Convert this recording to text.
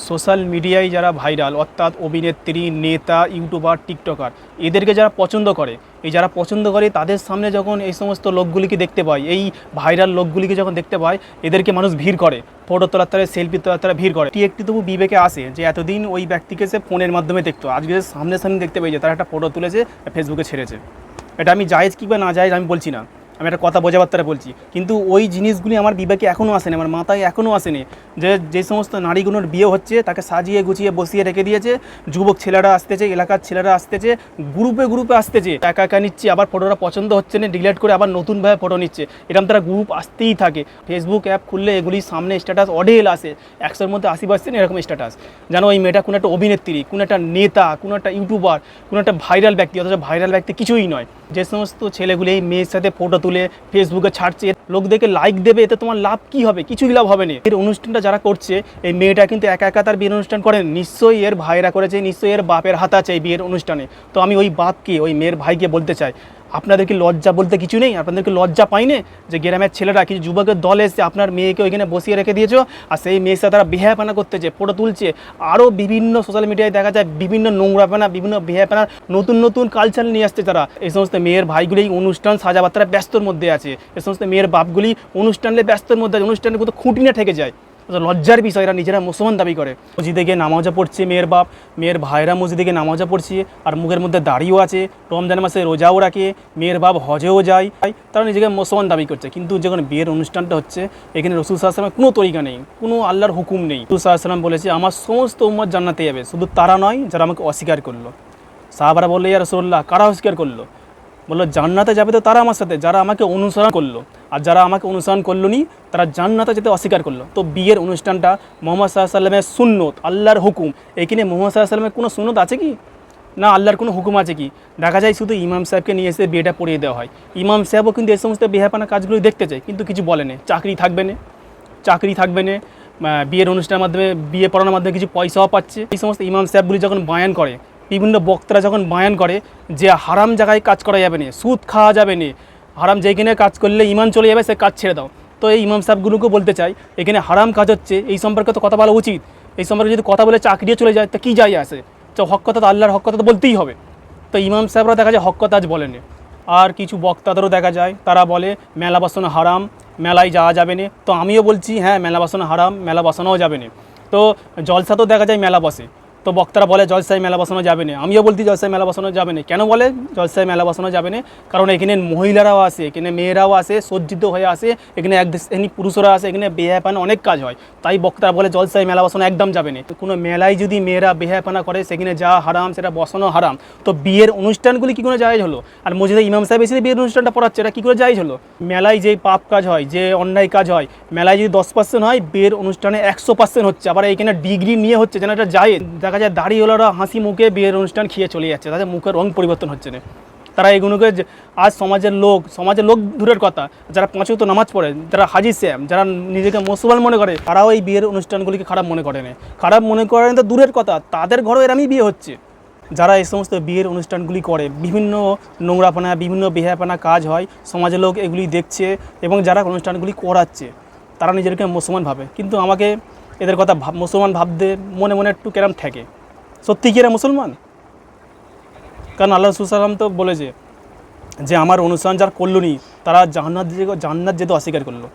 Social মিডিয়ায় যারা viral অর্থাৎ অভিনেত্রী, নেতা, ইউটিউবার, টিকটকার এদেরকে যারা পছন্দ করে, যারা পছন্দ করে তাদের সামনে যখন এই সমস্ত লোকগুলিকে দেখতে পায়, এই ভাইরাল লোকগুলিকে যখন দেখতে পায়, এদেরকে মানুষ ভিড় করে, ফটো তোলার তারা, সেলফি তোলার তারা ভিড় করে। একটি তবু বিবেকে আসে যে এতদিন ওই ব্যক্তিকে সে ফোনের মাধ্যমে দেখতো, আজকে সামনে সামনে দেখতে পেয়েছে, তারা একটা ফটো তুলেছে, ফেসবুকে ছেড়েছে। এটা আমি জায়েজ কি বা না জায়েজ আমি বলছি না, আমি একটা কথা বোঝাবার তারা বলছি, কিন্তু ওই জিনিসগুলি আমার বিবেকে এখনও আসেনি, আমার মাথায় এখনও আসেনি যে সমস্ত নারীগুলোর বিয়ে হচ্ছে তাকে সাজিয়ে গুছিয়ে বসিয়ে রেখে দিয়েছে, যুবক ছেলেরা আসতেছে, এলাকার ছেলেরা আসতেছে, গ্রুপে গ্রুপে আসতেছে, একা একা নিচ্ছে, আবার ফটোটা পছন্দ হচ্ছে না, ডিলিট করে আবার নতুনভাবে ফটো নিচ্ছে, এরকম তারা গ্রুপ আসতেই থাকে। ফেসবুক অ্যাপ খুললে এগুলির সামনে স্ট্যাটাস অডেল আসে, 100-র মধ্যে 80% এরকম স্ট্যাটাস, যেন ওই মেয়েটা কোনো একটা অভিনেত্রী, কোনো একটা নেতা, কোনো একটা ইউটিউবার, কোনো একটা ভাইরাল ব্যক্তি, অথচ ভাইরাল ব্যক্তি কিছুই নয়। যে সমস্ত ছেলেগুলি এই মেয়ের সাথে ফটো তুলে ফেসবুকে ছাড়ছে, লোক দেখে লাইক দেবে, এতে তোমার লাভ কি হবে? কিছুই লাভ হবে না। এর অনুষ্ঠানটা যারা করছে, এই মেয়েটা কিন্তু একা একা তার বিয়ের অনুষ্ঠান করেন, নিশ্চয়ই এর ভাইরা করেছে, নিশ্চয়ই এর বাপের হাত আছে এই বিয়ের অনুষ্ঠানে। তো আমি ওই বাপকে, ওই মেয়ের ভাইকে বলতে চাই, আপনাদেরকে লজ্জা বলতে কিছু নেই? আপনাদেরকে লজ্জা পাইনে যে গ্রামের ছেলেরা কিছু যুবকের দল এসে আপনার মেয়েকে ওইখানে বসিয়ে রেখে দিয়েছো, আর সেই মেয়ের সাথে তারা বেহায়াপানা করতেছে, ফটো তুলছে। আরও বিভিন্ন সোশ্যাল মিডিয়ায় দেখা যায় বিভিন্ন নোংরাপানা, বিভিন্ন বেহায়াপানা, নতুন নতুন কালচার নিয়ে আসছে তারা। এই সমস্ত মেয়ের ভাইগুলি অনুষ্ঠান সাজাবার তারা ব্যস্তর মধ্যে আছে, এই সমস্ত মেয়ের বাপগুলি অনুষ্ঠানে ব্যস্তর মধ্যে আছে, অনুষ্ঠানের কোথাও খুঁটি না ঠেকে যায়। লজ্জার বিষয়, এরা নিজেরা মুসলমান দাবি করে। মসজিদে গিয়ে নামাজা পড়ছে মেয়ের বাপ, মেয়ের ভাইরা মসজিদে গিয়ে নামাজা পড়ছে, আর মুখের মধ্যে দাড়িও আছে, রমজান মাসে রোজাও রাখে, মেয়ের বাপ হজেও যায়, তারা নিজেকে মুসলমান দাবি করছে। কিন্তু যখন বিয়ের অনুষ্ঠানটা হচ্ছে, এখানে রাসূল সাল্লাল্লাহু আলাইহি ওয়াসাল্লামের কোনো তরিকা নেই, কোনো আল্লাহর হুকুম নেই। রাসূল সাল্লাল্লাহু আলাইহি ওয়াসাল্লাম বলেছে আমার সমস্ত উম্মত জান্নাতে যাবে, শুধু তারা নয় যারা আমাকে অস্বীকার করলো। সাহাবারা বললো ইয়া রাসূলুল্লাহ, কারা অস্বীকার করলো? বললো জান্নাতে যাবে তো তারা আমার সাথে যারা আমাকে অনুসরণ করলো, আর যারা আমাকে অনুসরণ করলো নি তারা জান্নাতে যেতে অস্বীকার করলো। তো বিয়ের অনুষ্ঠানটা মুহাম্মদ সাল্লাল্লাহু আলাইহি ওয়াসাল্লামের সুন্নত, আল্লাহর হুকুম। এখানে মুহাম্মদ সাল্লাল্লাহু আলাইহি ওয়াসাল্লামের কোনো সুন্নত আছে কি? না আল্লাহর কোনো হুকুম আছে কি? দেখা যায় শুধু ইমাম সাহেবকে নিয়ে এসে বিয়েটা পড়িয়ে দেওয়া হয়। ইমাম সাহেবও কিন্তু এই সমস্ত বেহাপানা কাজগুলো দেখতে চায়, কিন্তু কিছু বলে না। চাকরি থাকবে না, বিয়ের অনুষ্ঠানের মাধ্যমে, বিয়ে পড়ানোর মাধ্যমে কিছু পয়সাও পাচ্ছে। এই সমস্ত ইমাম সাহেবগুলি যখন বায়ান করে, বিভিন্ন বক্তারা যখন বায়ান করে যে হারাম জায়গায় কাজ করা যাবে না, সুদ খাওয়া যাবে না, হারাম যেখানে কাজ করলে ইমান চলে যাবে সে কাজ ছেড়ে দাও। তো এই ইমাম সাহেবগুলোকে বলতে চাই, এখানে হারাম কাজ হচ্ছে, এই সম্পর্কে তো কথা বলা উচিত। এই সম্পর্কে যদি কথা বলে চাকরিও চলে যায় তা কী যায় আসে? তো হক কথা তো আল্লাহর হক কথা তো বলতেই হবে। তো ইমাম সাহেবরা দেখা যায় হক কথা আজ বলেনি। আর কিছু বক্তাদেরও দেখা যায় তারা বলে মেলা বসানো হারাম, মেলায় যাওয়া যাবে না। তো আমিও বলছি হ্যাঁ, মেলা বসানো হারাম, মেলা বসানোও যাবে না। তো জলসাতেও দেখা যায় মেলা বসে, তো বক্তারা বলে জলসায় মেলা বসানো যাবে না। আমিও বলছি জলসায় মেলা বসানো যাবে না। কেন বলে জলসায় মেলা বসানো যাবে না? কারণ এখানে মহিলারাও আসে, এখানে মেয়েরাও আসে, সজ্জিত হয়ে আসে, এখানে শ্রেণী পুরুষরা আসে, এখানে বেহায়াপানা অনেক কাজ হয়। তাই বক্তারা বলে জলসায় মেলা বসানো একদম যাবে না। কোনো মেলায় যদি মেয়েরা বেহায়াপানা করে সেখানে যাওয়া হারাম, সেটা বসানো হারাম। তো বিয়ের অনুষ্ঠানগুলি কী করে জায়েজ হলো? আর মসজিদে ইমাম সাহেব এসে বিয়ের অনুষ্ঠানটা পড়াচ্ছে, এটা কী করে জায়েজ হলো? মেলায় যে পাপ কাজ হয়, যে অন্যায় কাজ হয়, মেলায় যদি 10% হয়, বিয়ের অনুষ্ঠানে 100% হচ্ছে। আবার এখানে ডিগ্রি নিয়ে হচ্ছে, যেন এটা জায়েজ। দেখা যায় দাড়িওয়ালারা হাসি মুখে বিয়ের অনুষ্ঠান খেয়ে চলে যাচ্ছে, তাদের মুখের রং পরিবর্তন হচ্ছে না। তারা এগুলোকে আজ সমাজের লোক দূরের কথা, যারা 5 ওয়াক্ত নামাজ পড়ে, যারা হাজি সাহেব, যারা নিজেকে মুসলমান মনে করে, তারাও এই বিয়ের অনুষ্ঠানগুলিকে খারাপ মনে করে না। খারাপ মনে করেন তো দূরের কথা, তাদের ঘরেও এরমই বিয়ে হচ্ছে। যারা এই সমস্ত বিয়ের অনুষ্ঠানগুলি করে, বিভিন্ন নোংরাপানা, বিভিন্ন বেহায়াপানা কাজ হয়, সমাজের লোক এগুলি দেখছে এবং যারা অনুষ্ঠানগুলি করাচ্ছে তারা নিজেদেরকে মুসলমান ভাবে। কিন্তু আমাকে এদের কথা মুসলমান ভাবতে মনে মনে একটু কেরাম ঠেকে। সত্যি কি এরা মুসলমান? কারণ আল্লাহ রাসূল সাল্লাল্লাহু আলাইহি ওয়াসাল্লাম তো বলেছে যে আমার অনুসরণ যারা করলো নি তারা জান্নাত যেতে অস্বীকার করলো।